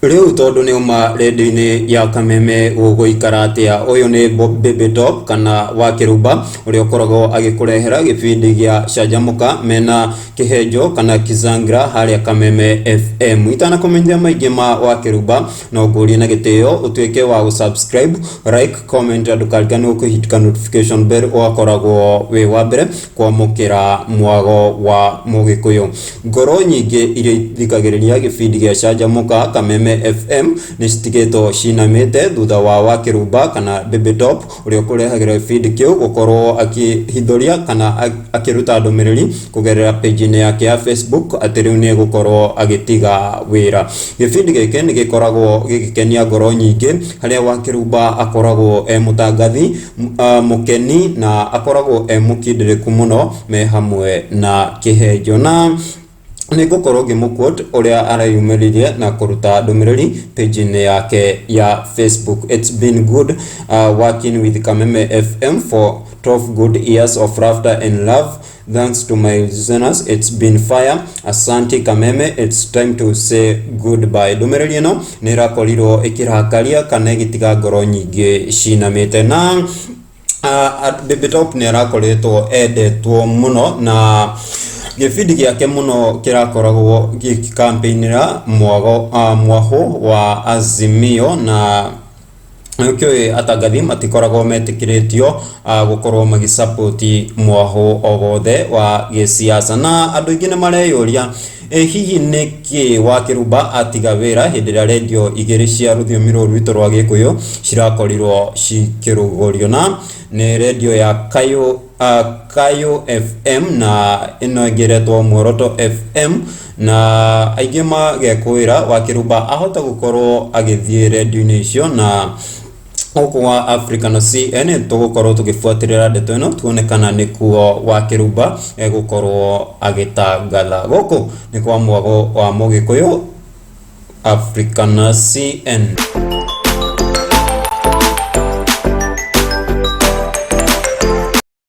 Riu tondu ni uma redio-ini ya Kameme guguikara atia. Uyu ni Baby Top kana wa Kiruba uria ukoragwo agikurehera gibindi gia Canjamuka mena kihenjo kana kizangira haria Kameme FM. Itana kumenyithia maingi ma wa Kiruba no ngurie na gitio utuike wa gusubscribe, like, comment ndukarigane kuhitika notification bell ugakoragwo wi wa mbere kwamukira mwago wa Mugikuyu. Ngoro nyingi iria ithikagiriria gibindi gia Canjamuka Kameme FM ni citigeto cinamite thutha wa Kiruba kana Baby Top uria kurehagira feed kiu gukorwo akihithuria kana akiruta ndumiriri kugerera page ni yake ya Facebook ati riu ni gukorwo agitiga wira. Gibindi giki ni gikoragwo gigikenia ngoro nyingi haria wa Kiruba akoragwo mutangathi mukeni na akoragwo mukindiriku muno me hamwe na kihenjo na ni gukorwo ngimuquote uria arayumiririe na kuruta ndumiriri page ni yake ya Facebook. It's been good working with Kameme FM for 12 good years of laughter and love. Thanks to my listeners, it's been fire. Asante Kameme, it's time to say goodbye. Ndumiriri no ni rakorirwo ikirakaria kana igitiga ngoro nyingi cinamite na Baby Top ni rakoretwo endetwo muno na gibindi giake muno kirakoragwo gikampeinira mwaho wa Azimio na kyo atangathi matikoragwo metikiritio gukorwo magisupporti mwaho ogothe wa gisiasa na andu ingi ni mareyuria hihi niki wa Kiruba atiga wira hindi ria radio igiri cia ruthiomi rwitu rwa Gikuyu cirakorirwo cikirugorio na ni radio ya Kayo FM na ino igiretwo Muoroto FM na aingi magekwira wa Kiruba ahota gukorwo agithie radio-ini icio na huko wa Africa na CN tugukorwo tugifuatirira ndeto ino tuone kana ni kuo wa Kiruba gukorwo agitangatha guku ni kwa mwago wa Mugikuyu Africa na CN.